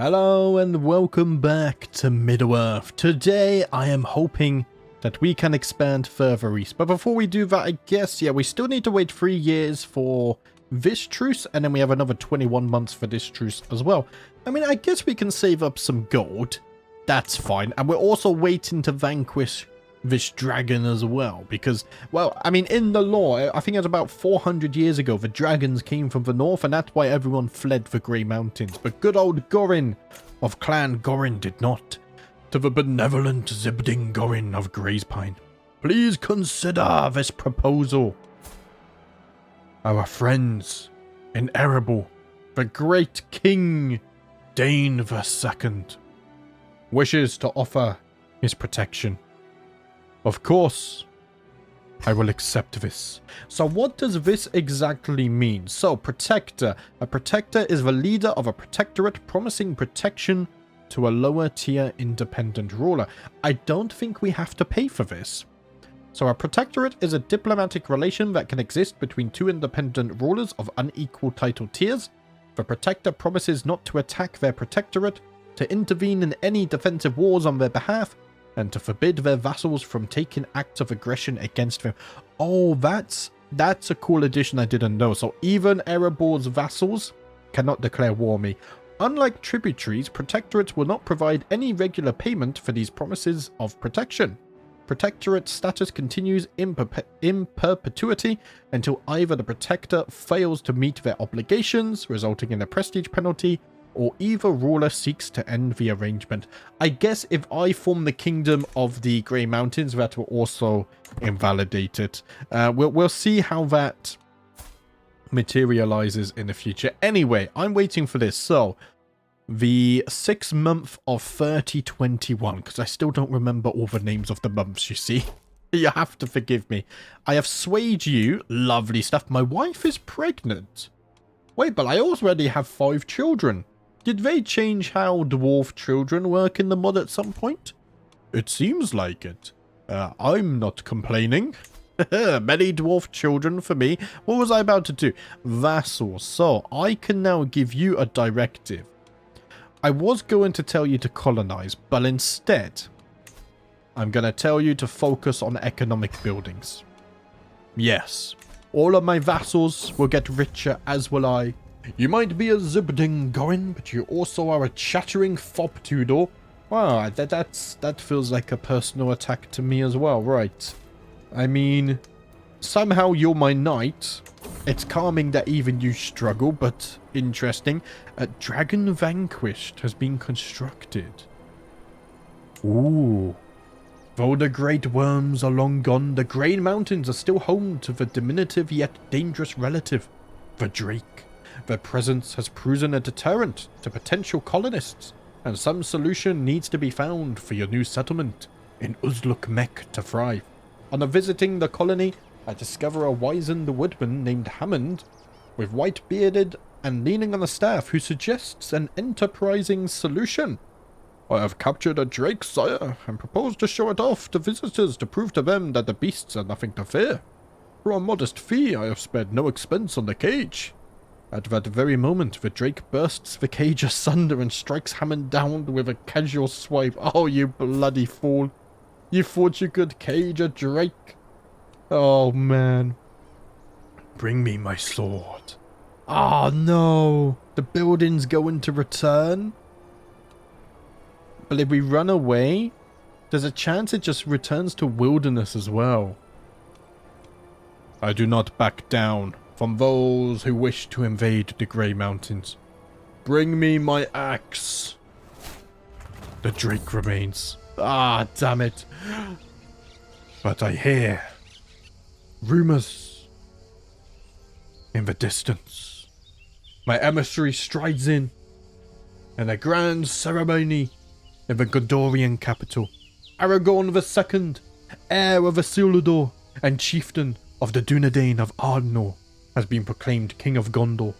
Hello and welcome back to Middle-earth. Today I am hoping that we can expand further east. But before we do that, I guess, we still need to wait 3 years for this truce. And then we have another 21 months for this truce as well. I mean, I guess we can save up some gold. That's fine. And we're also waiting to vanquish this dragon as well. Because, well, I mean, in the lore, I think it was about 400 years ago, the dragons came from the north. And that's why everyone fled the Grey Mountains. But good old Gorin of Clan Gorin did not. To the benevolent Zibding Gorin of Greyspine, please consider this proposal. Our friends in Erebor, the great King Dane II, wishes to offer his protection. Of course, I will accept this. So what does this exactly mean? So, Protector. A Protector is the leader of a protectorate promising protection to a lower tier independent ruler. I don't think we have to pay for this. So a protectorate is a diplomatic relation that can exist between two independent rulers of unequal title tiers. The protector promises not to attack their protectorate, to intervene in any defensive wars on their behalf, and to forbid their vassals from taking acts of aggression against them. Oh, that's a cool addition I didn't know. So even Erebor's vassals cannot declare war on me. Unlike tributaries, protectorates will not provide any regular payment for these promises of protection. Protectorate status continues in perpetuity until either the protector fails to meet their obligations, resulting in a prestige penalty, or either ruler seeks to end the arrangement. I guess if I form the kingdom of the Grey Mountains, that will also invalidate it. We'll see how that materializes in the future. Anyway, I'm waiting for this. So, the 6th month of 3021, because I still don't remember all the names of the months, you see. You have to forgive me. I have swayed you. Lovely stuff. My wife is pregnant. Wait, but I already have 5 children. Did they change how dwarf children work in the mod at some point? It seems like it. I'm not complaining. Many dwarf children for me. What was I about to do? Vassal. So, I can now give you a directive. I was going to tell you to colonize, but instead, I'm going to tell you to focus on economic buildings. Yes, all of my vassals will get richer, as will I. You might be a Zibding Gorin, but you also are a chattering foptoodle. Wow, that feels like a personal attack to me as well, right? I mean, somehow you're my knight. It's calming that even you struggle, but interesting. A dragon vanquished has been constructed. Ooh. Though the great worms are long gone, the Grey Mountains are still home to the diminutive yet dangerous relative, the Drake. Their presence has proven a deterrent to potential colonists, and some solution needs to be found for your new settlement in Uzluk-Mek to thrive. On visiting the colony, I discover a wizened woodman named Hammond, with white bearded and leaning on a staff, who suggests an enterprising solution. I have captured a drake, sire, and propose to show it off to visitors to prove to them that the beasts are nothing to fear. For a modest fee, I have spared no expense on the cage. At that very moment, the drake bursts the cage asunder and strikes Hammond down with a casual swipe. Oh, you bloody fool. You thought you could cage a drake? Oh, man. Bring me my sword. Oh, no. The building's going to return? But if we run away, there's a chance it just returns to wilderness as well. I do not back down from those who wish to invade the Grey Mountains. Bring me my axe. The drake remains. Ah, damn it. But I hear rumors in the distance. My emissary strides in a grand ceremony in the Gondorian capital. Aragorn II, heir of Isildur and chieftain of the Dunedain of Arnor, has been proclaimed King of Gondor.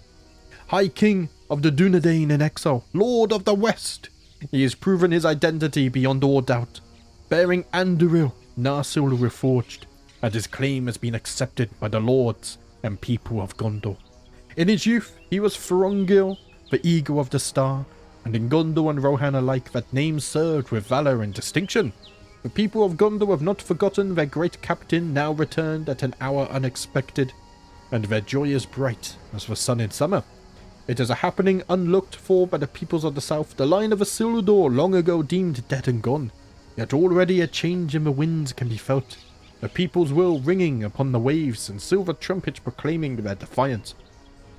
High King of the Dunedain in exile, Lord of the West. He has proven his identity beyond all doubt, bearing Anduril, Narsil reforged, and his claim has been accepted by the lords and people of Gondor. In his youth, he was Thorongil, the Eagle of the Star, and in Gondor and Rohan alike that name served with valor and distinction. The people of Gondor have not forgotten their great captain, now returned at an hour unexpected, and their joy is bright as the sun in summer. It is a happening unlooked for by the peoples of the south, the line of Isildur long ago deemed dead and gone. Yet already a change in the winds can be felt, the people's will ringing upon the waves, and silver trumpets proclaiming their defiance.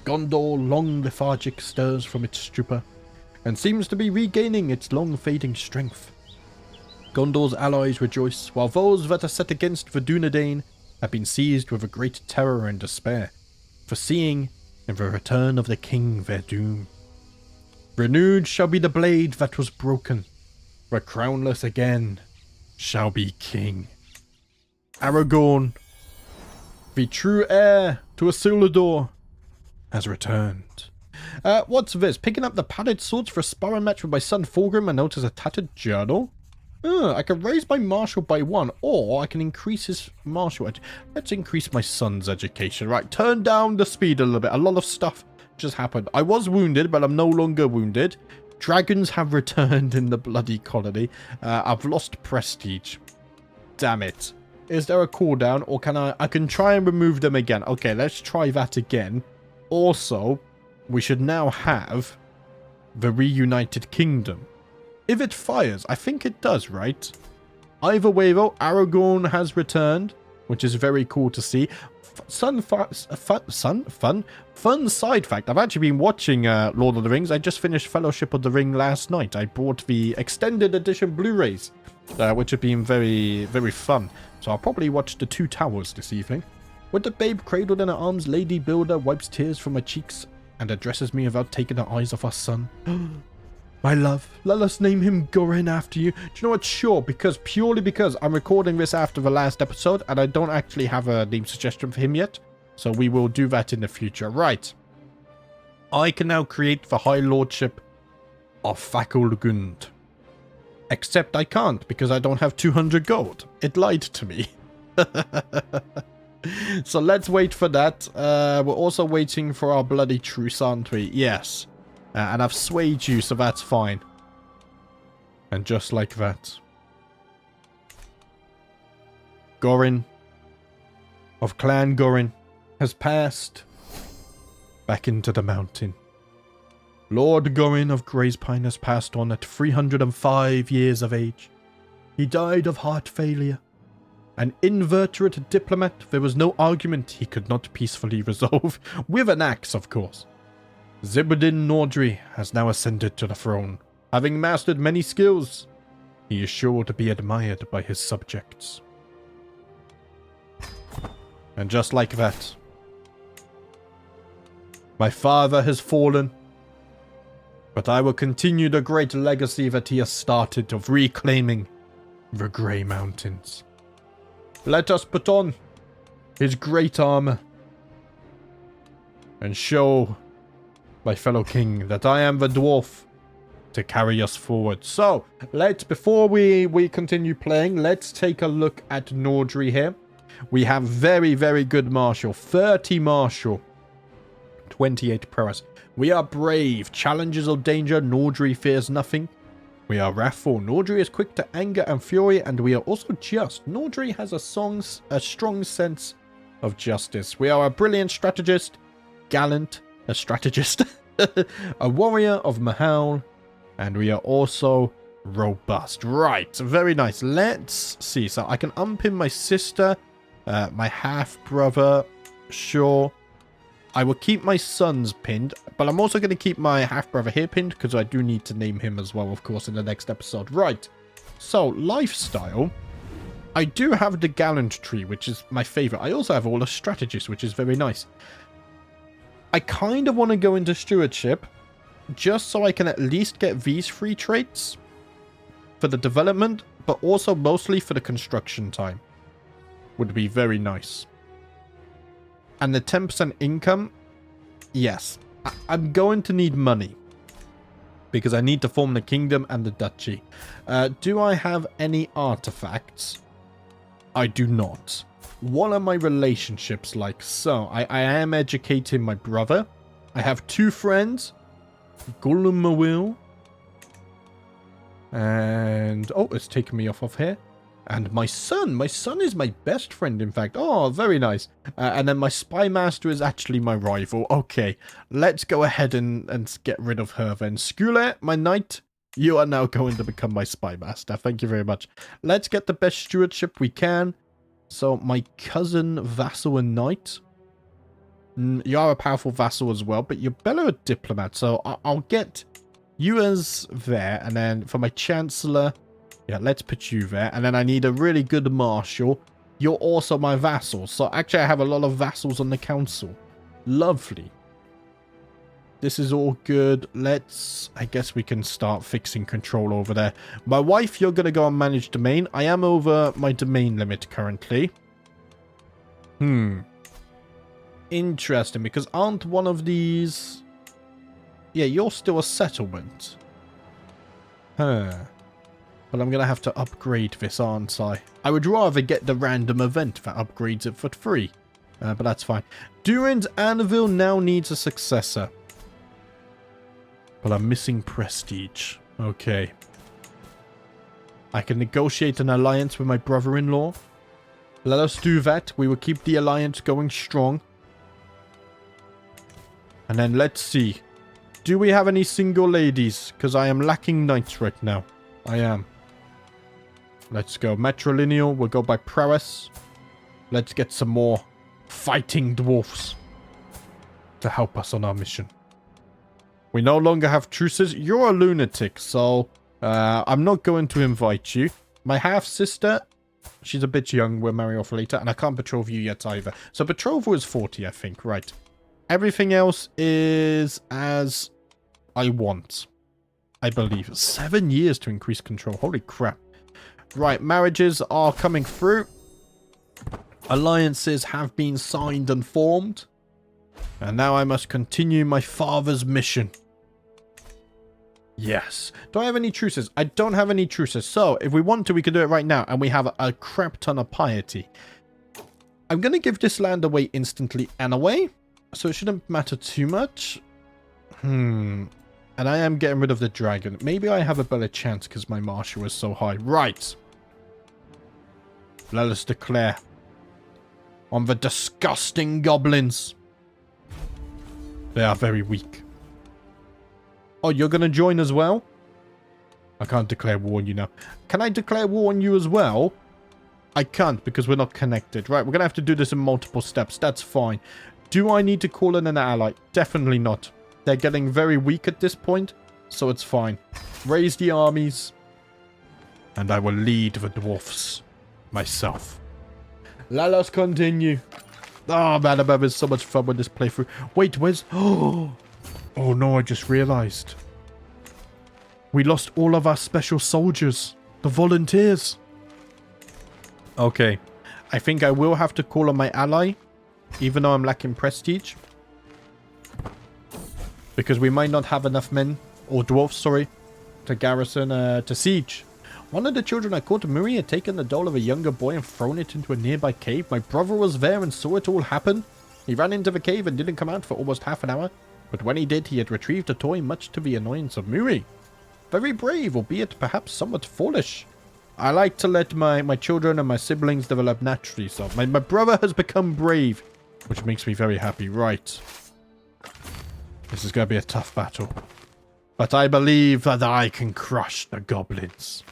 Gondor, long lethargic, stirs from its stupor, and seems to be regaining its long-fading strength. Gondor's allies rejoice, while those that are set against the Dunedain have been seized with a great terror and despair, foreseeing in the return of the king their doom. Renewed shall be the blade that was broken, the crownless again shall be king. Aragorn, the true heir to Isildur, has returned. What's this? Picking up the padded swords for a sparring match with my son Fulgrim and notice a tattered journal? I can raise my martial by 1, or I can increase his martial. Let's increase my son's education. Right, turn down the speed a little bit. A lot of stuff just happened. I was wounded, but I'm no longer wounded. Dragons have returned in the bloody colony. I've lost prestige. Damn it. Is there a cooldown, or can I can try and remove them again? Okay, let's try that again. Also, we should now have the reunited kingdom. If it fires, I think it does, right? Either way though, Aragorn has returned, which is very cool to see. Fun side fact, I've actually been watching Lord of the Rings. I just finished Fellowship of the Ring last night. I bought the extended edition Blu-rays, which have been very, very fun. So I'll probably watch The Two Towers this evening. With the babe cradled in her arms, Lady Builder wipes tears from her cheeks and addresses me without taking her eyes off her son. My love, let us name him Gorin after you. Do you know what? Sure, purely because I'm recording this after the last episode and I don't actually have a name suggestion for him yet. So we will do that in the future. Right. I can now create the High Lordship of Fakulgund. Except I can't because I don't have 200 gold. It lied to me. So let's wait for that. We're also waiting for our bloody truce, aren't we? Yes. And I've swayed you, so that's fine. And just like that, Gorin of Clan Gorin has passed back into the mountain. Lord Gorin of Greyspine has passed on at 305 years of age. He died of heart failure. An inveterate diplomat, there was no argument he could not peacefully resolve, with an axe, of course. Zibudin Nordri has now ascended to the throne. Having mastered many skills, he is sure to be admired by his subjects. And just like that, my father has fallen, but I will continue the great legacy that he has started of reclaiming the Grey Mountains. Let us put on his great armor and show my fellow king that I am the dwarf to carry us forward. So, before we continue playing, let's take a look at Nordri here. We have very, very good martial. 30 martial. 28 prowess. We are brave. Challenges or danger, Nordri fears nothing. We are wrathful. Nordri is quick to anger and fury, and we are also just. Nordri has a strong sense of justice. We are a brilliant strategist, gallant, a strategist, a warrior of Mahal, and we are also robust. Right, very nice. Let's see. So I can unpin my sister, my half-brother, sure. I will keep my sons pinned, but I'm also going to keep my half-brother here pinned because I do need to name him as well, of course, in the next episode. Right, so lifestyle. I do have the gallantry, which is my favorite. I also have all the strategists, which is very nice. I kind of want to go into stewardship just so I can at least get these 3 traits for the development, but also mostly for the construction time. Would be very nice. And the 10% income, yes. I'm going to need money because I need to form the kingdom and the duchy. Do I have any artifacts? I do not. What are my relationships like? So, I am educating my brother. I have 2 friends, Gullumawil And, oh, it's taken me off of here. And my son is my best friend, in fact. Oh, very nice. And then my spy master is actually my rival. Okay, let's go ahead and get rid of her then. Skule, my knight, you are now going to become my spy master. Thank you very much. Let's get the best stewardship we can. So, my cousin, vassal, and knight. You are a powerful vassal as well, but you're better a diplomat. So, I'll get you as there. And then for my chancellor... Yeah, let's put you there. And then I need a really good marshal. You're also my vassal. So actually I have a lot of vassals on the council. Lovely. This is all good. I guess we can start fixing control over there. My wife, you're going to go and manage domain. I am over my domain limit currently. Interesting, because aren't one of these... Yeah, you're still a settlement. But I'm going to have to upgrade this, aren't I? I would rather get the random event that upgrades it for free. But that's fine. Durin's Anvil now needs a successor. But I'm missing prestige. Okay. I can negotiate an alliance with my brother-in-law. Let us do that. We will keep the alliance going strong. And then let's see. Do we have any single ladies? Because I am lacking knights right now. I am. Let's go matrilineal. We'll go by prowess. Let's get some more fighting dwarfs to help us on our mission. We no longer have truces. You're a lunatic, so I'm not going to invite you. My half-sister, she's a bit young. We'll marry off later, and I can't betroth you yet either. So betrothal is 40, I think. Right. Everything else is as I want, I believe. 7 years to increase control. Holy crap. Right, marriages are coming through. Alliances have been signed and formed. And now I must continue my father's mission. Yes. Do I have any truces? I don't have any truces. So, if we want to, we can do it right now. And we have a crap ton of piety. I'm going to give this land away instantly anyway. So it shouldn't matter too much. And I am getting rid of the dragon. Maybe I have a better chance because my marshal is so high. Right. Let us declare on the disgusting goblins. They are very weak. Oh, you're going to join as well? I can't declare war on you now. Can I declare war on you as well? I can't because we're not connected. Right, we're going to have to do this in multiple steps. That's fine. Do I need to call in an ally? Definitely not. They're getting very weak at this point, so it's fine. Raise the armies, and I will lead the dwarfs myself. Let us continue. Oh, man, I'm having so much fun with this playthrough. Wait, where's... Oh no, I just realized. We lost all of our special soldiers. The volunteers. Okay. I think I will have to call on my ally, even though I'm lacking prestige. Because we might not have enough men, or dwarfs, sorry, to garrison, to siege. One of the children I caught, Moria, had taken the doll of a younger boy and thrown it into a nearby cave. My brother was there and saw it all happen. He ran into the cave and didn't come out for almost half an hour. But when he did, he had retrieved the toy, much to the annoyance of Moria. Very brave, albeit perhaps somewhat foolish. I like to let my children and my siblings develop naturally, so my brother has become brave, which makes me very happy. Right. This is going to be a tough battle. But I believe that I can crush the goblins.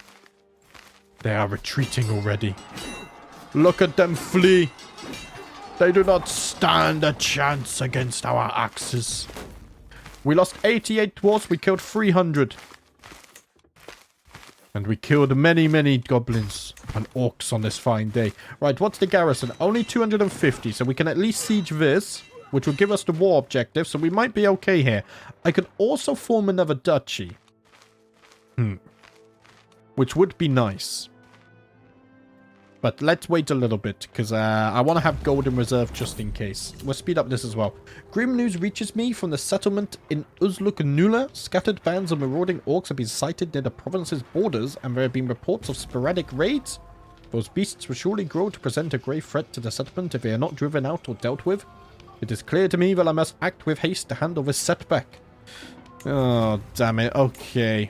They are retreating already. Look at them flee. They do not stand a chance against our axes. We lost 88 dwarves. We killed 300. And we killed many, many goblins and orcs on this fine day. Right, what's the garrison? Only 250, so we can at least siege this, which will give us the war objective, so we might be okay here. I could also form another duchy. Which would be nice. But let's wait a little bit, because I want to have gold in reserve just in case. We'll speed up this as well. Grim news reaches me from the settlement in Uzluk-Nula. Scattered bands of marauding orcs have been sighted near the province's borders, and there have been reports of sporadic raids. Those beasts will surely grow to present a grave threat to the settlement if they are not driven out or dealt with. It is clear to me that I must act with haste to handle this setback. Oh, damn it. Okay.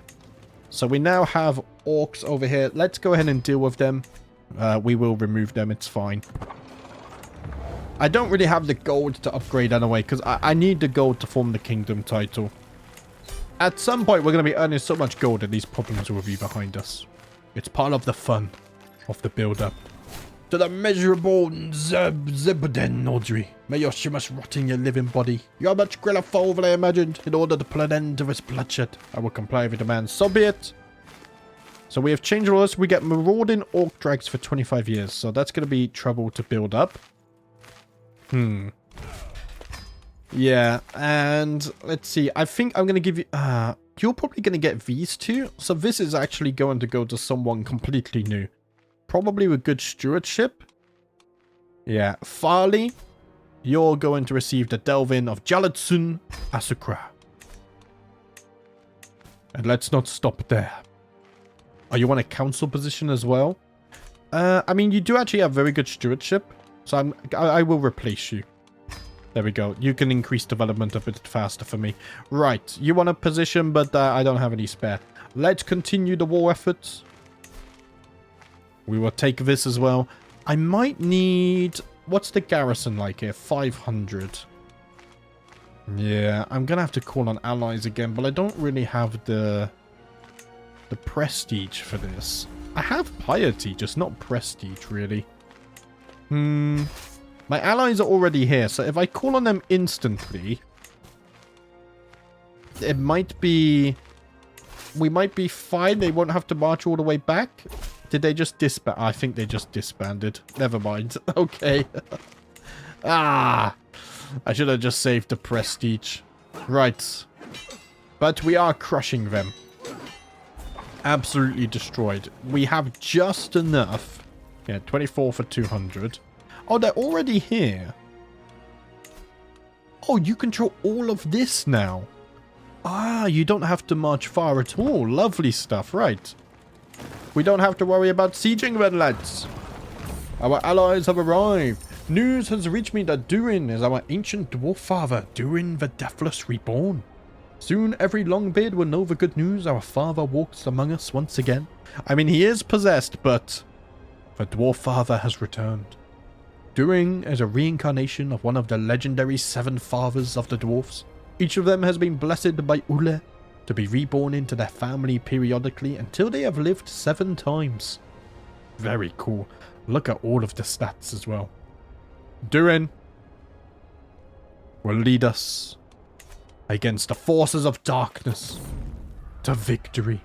So we now have orcs over here. Let's go ahead and deal with them. We will remove them. It's fine. I don't really have the gold to upgrade anyway, because I need the gold to form the kingdom title. At some point, we're going to be earning so much gold that these problems will be behind us. It's part of the fun of the build-up. To the miserable Zebden, Audrey. May your shimmers rot in your living body. You are much greater foe than I imagined. In order to put an end to this bloodshed, I will comply with your demands. So be it. So we have changed all this. We get marauding orc drags for 25 years. So that's going to be trouble to build up. Yeah, and let's see. I think I'm going to give you... you're probably going to get these two. So this is actually going to go to someone completely new. Probably with good stewardship. Yeah, Farley, you're going to receive the Delvin of Jalatsun Asukra. And let's not stop there. Are you on a council position as well? I mean, you do actually have very good stewardship. So I will replace you. There we go. You can increase development a bit faster for me. Right, you want a position, but I don't have any spare. Let's continue the war efforts. We will take this as well. I might need... What's the garrison like here? 500. Yeah, I'm going to have to call on allies again, but I don't really have the prestige for this. I have piety, just not prestige, really. My allies are already here, so if I call on them instantly... It might be... We might be fine. They won't have to march all the way back. Did they just disband? I think they just disbanded. Never mind. Okay. I should have just saved the prestige. Right. But we are crushing them. Absolutely destroyed. We have just enough. Yeah, 24 for 200. Oh, they're already here. Oh, you control all of this now. You don't have to march far at all. Lovely stuff, right. We don't have to worry about sieging then, lads. Our allies have arrived. News has reached me that Durin is our ancient dwarf father, Durin the Deathless Reborn. Soon every Longbeard will know the good news. Our father walks among us once again. I mean, he is possessed, but the dwarf father has returned. Durin is a reincarnation of one of the legendary 7 fathers of the dwarfs. Each of them has been blessed by Ule to be reborn into their family periodically until they have lived 7 times. Very cool. Look at all of the stats as well. Durin will lead us against the forces of darkness to victory.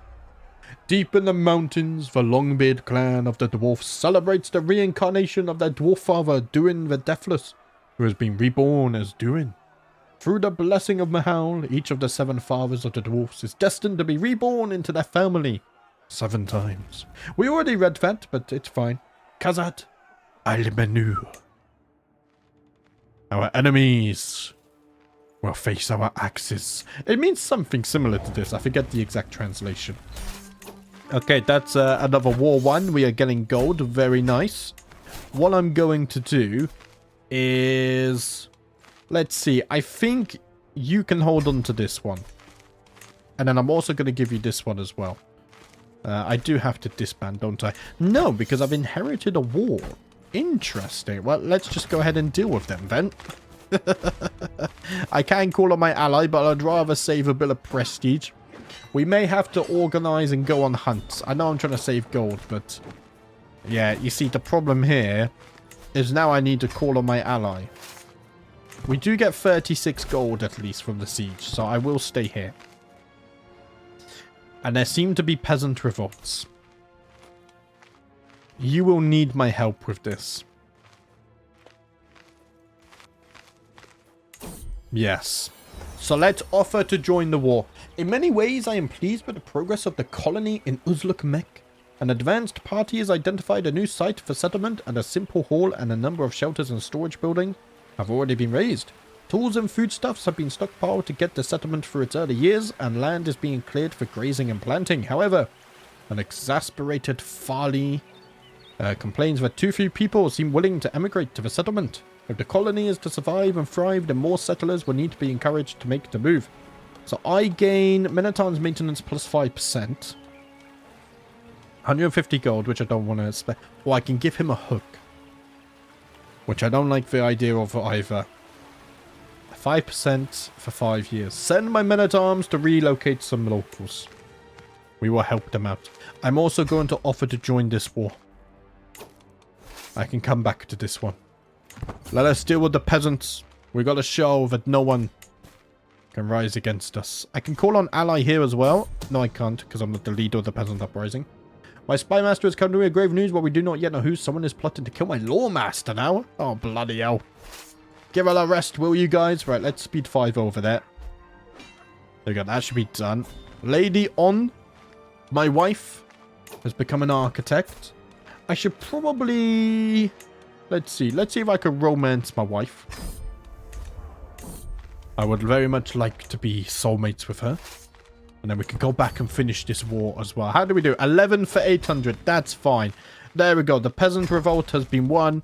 Deep in the mountains, the Longbeard clan of the dwarfs celebrates the reincarnation of their dwarf father, Durin the Deathless, who has been reborn as Durin. Through the blessing of Mahal, each of the 7 fathers of the dwarfs is destined to be reborn into their family 7 times. We already read that, but it's fine. Kazat al-Menu. Our enemies will face our axes. It means something similar to this. I forget the exact translation. Okay, that's another war 1. We are getting gold. Very nice. What I'm going to do is... Let's see. I think you can hold on to this one. And then I'm also going to give you this one as well. I do have to disband, don't I? No, because I've inherited a war. Interesting. Well, let's just go ahead and deal with them then. I can call on my ally, but I'd rather save a bit of prestige. We may have to organize and go on hunts. I know I'm trying to save gold, but... Yeah, you see, the problem here is now I need to call on my ally. We do get 36 gold at least from the siege, so I will stay here. And there seem to be peasant revolts. You will need my help with this. Yes. So let's offer to join the war. In many ways, I am pleased with the progress of the colony in Uzluk-Mek. An advanced party has identified a new site for settlement, and a simple hall and a number of shelters and storage buildings have already been raised. Tools and foodstuffs have been stockpiled to get the settlement through its early years, and land is being cleared for grazing and planting. However, an exasperated Farley complains that too few people seem willing to emigrate to the settlement. If the colony is to survive and thrive, then more settlers will need to be encouraged to make the move. So I gain Minotaur's maintenance plus 5%. 150 gold, which I don't want to spend. Or I can give him a hook. Which I don't like the idea of either. 5% for 5 years. Send my men-at-arms to relocate some locals. We will help them out. I'm also going to offer to join this war. I can come back to this one. Let us deal with the peasants. We got to show that no one can rise against us. I can call on ally here as well. No, I can't, because I'm not the leader of the peasant uprising. My spy master has come to me with grave news, but we do not yet know who. Someone is plotting to kill my lawmaster now. Oh, bloody hell. Give her a rest, will you guys? Right, let's speed 5 over there. There we go, that should be done. Lady on. My wife has become an architect. I should probably... Let's see if I can romance my wife. I would very much like to be soulmates with her. And then we can go back and finish this war as well. How do we do? 11 for 800. That's fine. There we go. The peasant revolt has been won.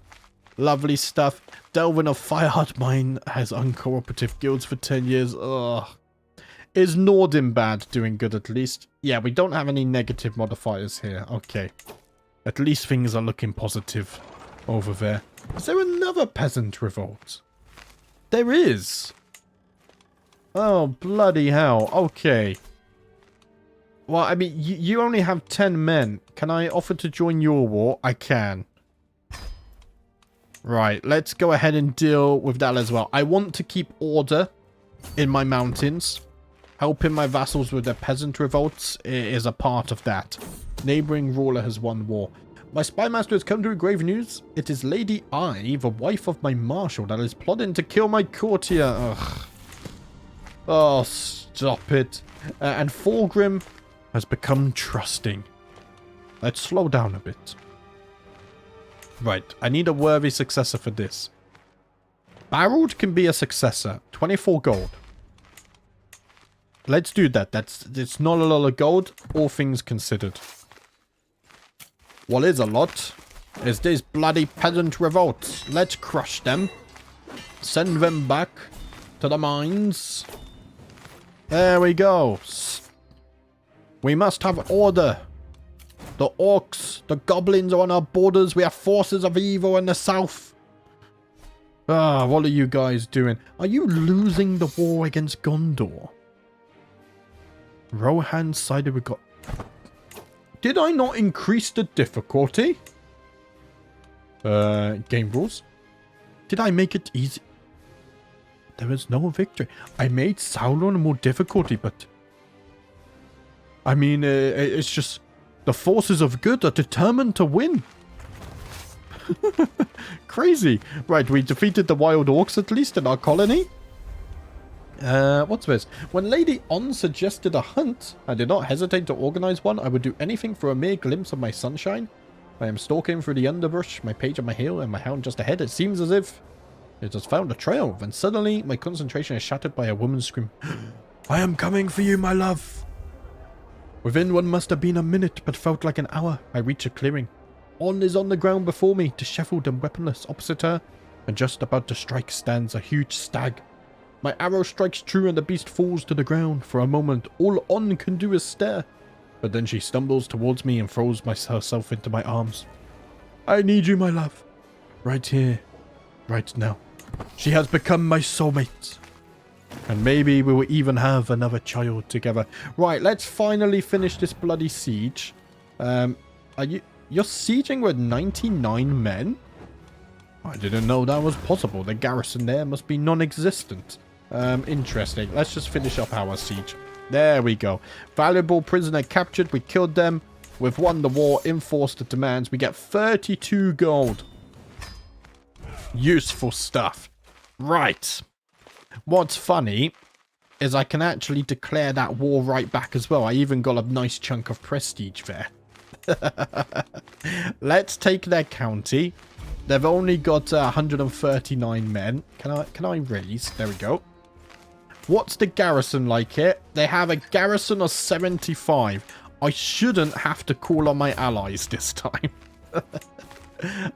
Lovely stuff. Delvin of Fireheart Mine has uncooperative guilds for 10 years. Ugh. Is Nordin bad doing good at least? Yeah, we don't have any negative modifiers here. Okay. At least things are looking positive over there. Is there another peasant revolt? There is. Oh, bloody hell. Okay. Well, I mean, you only have 10 men. Can I offer to join your war? I can. Right, let's go ahead and deal with that as well. I want to keep order in my mountains. Helping my vassals with their peasant revolts is a part of that. Neighboring ruler has won war. My spy master has come to grave news. It is Lady I, the wife of my marshal, that is plotting to kill my courtier. Ugh. Oh, stop it. And Fulgrim has become trusting. Let's slow down a bit. Right, I need a worthy successor for this. Barreled can be a successor. 24 gold. Let's do that. It's not a lot of gold, all things considered. What is a lot is these bloody peasant revolts. Let's crush them. Send them back to the mines. There we go. We must have order. The orcs, the goblins are on our borders. We have forces of evil in the south. Ah, what are you guys doing? Are you losing the war against Gondor? Rohan sided with God. Did I not increase the difficulty? Game rules. Did I make it easy? There is no victory. I made Sauron more difficulty, but... I mean, it's just... The forces of good are determined to win. Crazy. Right, we defeated the wild orcs at least in our colony. What's this? When Lady On suggested a hunt, I did not hesitate to organize one. I would do anything for a mere glimpse of my sunshine. I am stalking through the underbrush, my page on my heel and my hound just ahead. It seems as if it has found a trail. Then suddenly, my concentration is shattered by a woman's scream. I am coming for you, my love. Within what must have been a minute, but felt like an hour, I reach a clearing. On is on the ground before me, disheveled and weaponless. Opposite her, and just about to strike, stands a huge stag. My arrow strikes true and the beast falls to the ground. For a moment, all On can do is stare. But then she stumbles towards me and throws herself into my arms. I need you, my love. Right here. Right now. She has become my soulmate. And maybe we will even have another child together. Right, let's finally finish this bloody siege. You're sieging with 99 men? I didn't know that was possible. The garrison there must be non-existent. Interesting. Let's just finish up our siege. There we go. Valuable prisoner captured. We killed them. We've won the war. Enforced the demands. We get 32 gold. Useful stuff. Right. What's funny is I can actually declare that war right back as well. I even got a nice chunk of prestige there. Let's take their county. They've only got 139 men. Can I raise? There we go. What's the garrison like here? They have a garrison of 75. I shouldn't have to call on my allies this time.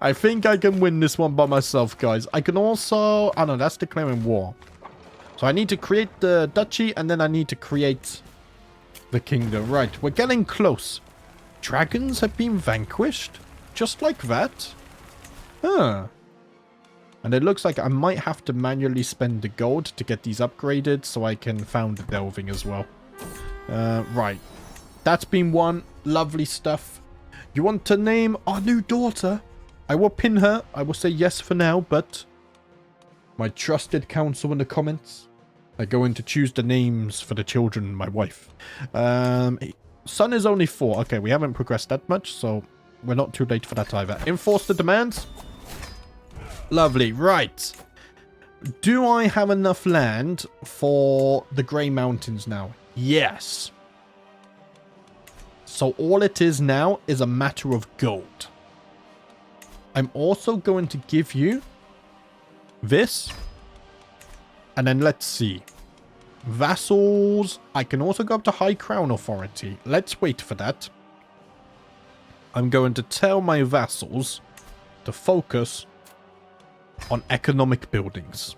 I think I can win this one by myself, guys. I can also... Oh, no, that's declaring war. So I need to create the duchy, and then I need to create the kingdom. Right, we're getting close. Dragons have been vanquished? Just like that? Huh. And it looks like I might have to manually spend the gold to get these upgraded so I can found the delving as well. Right. That's been one. Lovely stuff. You want to name our new daughter? I will pin her. I will say yes for now, but my trusted counsel in the comments are going to choose the names for the children and my wife. Son is only 4. Okay, we haven't progressed that much, so we're not too late for that either. Enforce the demands. Lovely. Right. Do I have enough land for the Grey Mountains now? Yes. So all it is now is a matter of gold. I'm also going to give you this. And then let's see. Vassals. I can also go up to High Crown Authority. Let's wait for that. I'm going to tell my vassals to focus on economic buildings.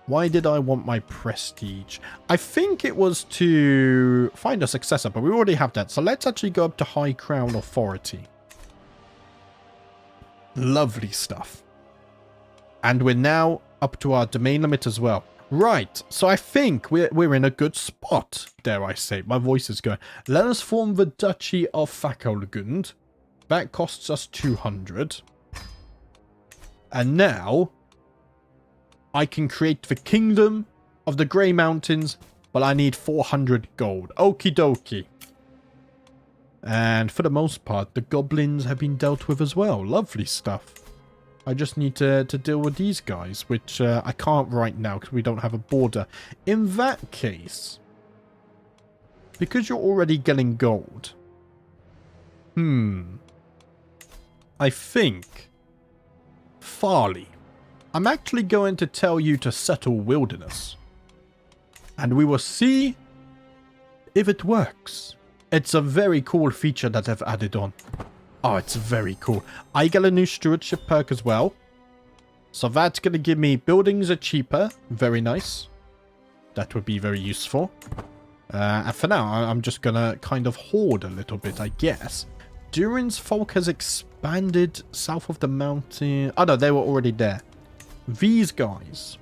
Why did I want my prestige? I think it was to find a successor, but we already have that. So let's actually go up to High Crown Authority. Lovely stuff. And we're now up to our domain limit as well. Right, so I think we're in a good spot, dare I say. My voice is going. Let us form the Duchy of Fakolgund. That costs us 200. And now I can create the Kingdom of the Grey Mountains, but I need 400 gold. Okie dokie. And for the most part, the goblins have been dealt with as well. Lovely stuff. I just need to deal with these guys, which I can't right now because we don't have a border. In that case, because you're already getting gold, I think Farley, I'm actually going to tell you to settle Wilderness. And we will see if it works. It's a very cool feature that I've added on. Oh, it's very cool. I get a new stewardship perk as well. So that's going to give me buildings are cheaper. Very nice. That would be very useful. And for now, I'm just going to kind of hoard a little bit, I guess. Durin's folk has expanded south of the mountain. Oh, no, they were already there. These guys,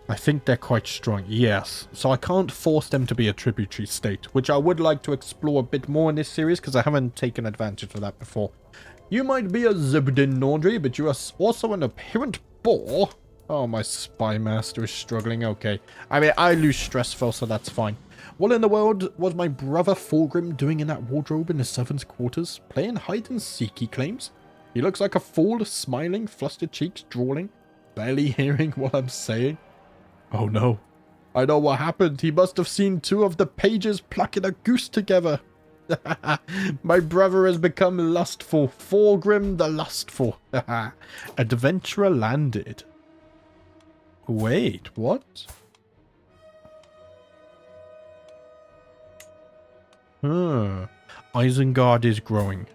I think they're quite strong. Yes. So I can't force them to be a tributary state, which I would like to explore a bit more in this series because I haven't taken advantage of that before. You might be a Zibdin Nordry, but you are also an apparent bore. Oh, my spy master is struggling. Okay. I mean, I lose stress though, so that's fine. What in the world was my brother Fulgrim doing in that wardrobe in the servants' quarters? Playing hide and seek, he claims. He looks like a fool, smiling, flustered cheeks, drawling, barely hearing what I'm saying. Oh no. I know what happened. He must have seen 2 of the pages plucking a goose together. My brother has become lustful. Fulgrim the Lustful. Adventurer landed. Wait, what? Isengard is growing.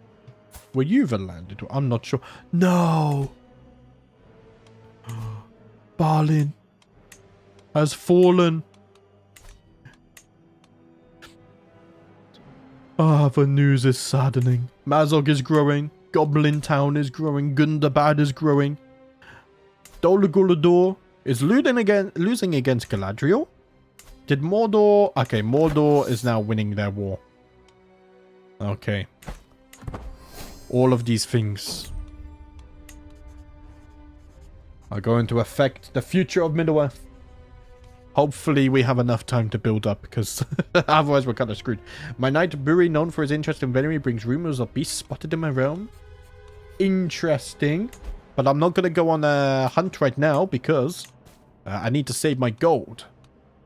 Were you the landed? I'm not sure. No! Balin has fallen. Ah, the news is saddening. Mazog is growing. Goblin Town is growing. Gundabad is growing. Dol Gullador is losing against Galadriel. Did Mordor... Okay, Mordor is now winning their war. Okay. All of these things are going to affect the future of Middle-earth. Hopefully we have enough time to build up, because otherwise we're kind of screwed. My knight Buri, known for his interest in venery, brings rumors of beasts spotted in my realm. Interesting. But I'm not going to go on a hunt right now, because I need to save my gold.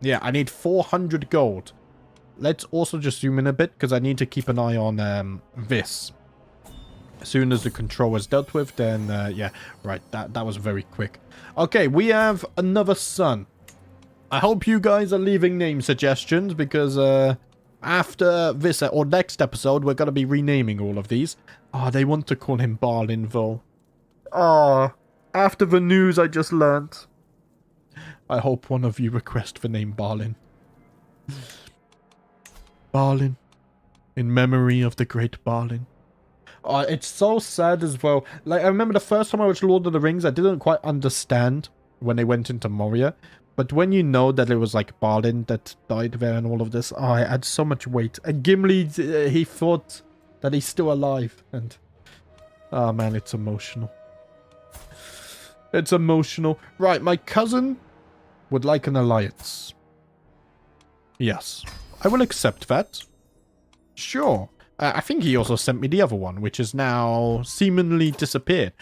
Yeah, I need 400 gold. Let's also just zoom in a bit, because I need to keep an eye on this. As soon as the control is dealt with, then, yeah, right, that was very quick. Okay, we have another son. I hope you guys are leaving name suggestions, because after this, or next episode, we're going to be renaming all of these. Oh, they want to call him Balin, though. Oh, after the news I just learnt. I hope one of you request the name Balin. Balin. In memory of the great Balin. It's so sad as well. Like, I remember the first time I watched Lord of the Rings, I didn't quite understand when they went into Moria. But when you know that it was, like, Balin that died there and all of this, I had so much weight. And Gimli, he thought that he's still alive. And, oh, man, it's emotional. It's emotional. Right, my cousin would like an alliance. Yes, I will accept that. Sure. I think he also sent me the other one, which has now seemingly disappeared.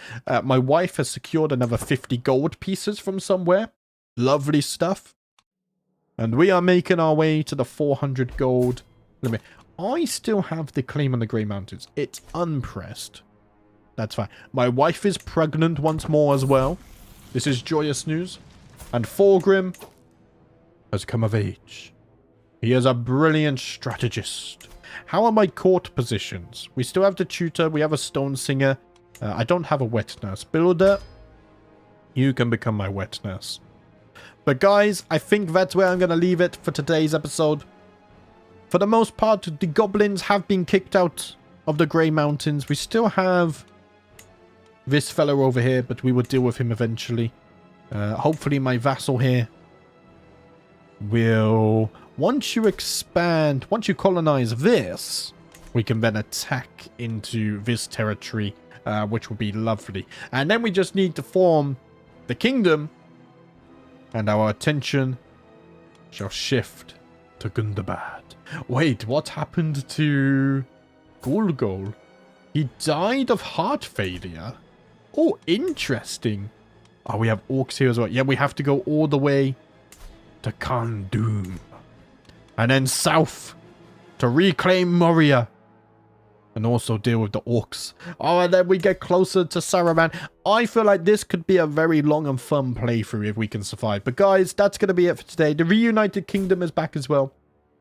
My wife has secured another 50 gold pieces from somewhere. Lovely stuff. And we are making our way to the 400 gold limit. I still have the claim on the Grey Mountains. It's unpressed. That's fine. My wife is pregnant once more as well. This is joyous news. And Thorgrim has come of age. He is a brilliant strategist. How are my court positions? We still have the tutor. We have a stone singer. I don't have a wet nurse. Builder, you can become my wet nurse. But guys, I think that's where I'm going to leave it for today's episode. For the most part, the goblins have been kicked out of the Grey Mountains. We still have this fellow over here, but we will deal with him eventually. Hopefully my vassal here will... Once you expand, once you colonize this, we can then attack into this territory, which will be lovely. And then we just need to form the kingdom, and our attention shall shift to Gundabad. Wait, what happened to Gulgol? He died of heart failure. Oh, interesting. Oh, we have orcs here as well. Yeah, we have to go all the way to Khandun. And then south to reclaim Moria. And also deal with the orcs. Oh, and then we get closer to Sauron. I feel like this could be a very long and fun playthrough if we can survive. But guys, that's going to be it for today. The Reunited Kingdom is back as well.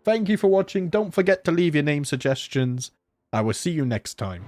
Thank you for watching. Don't forget to leave your name suggestions. I will see you next time.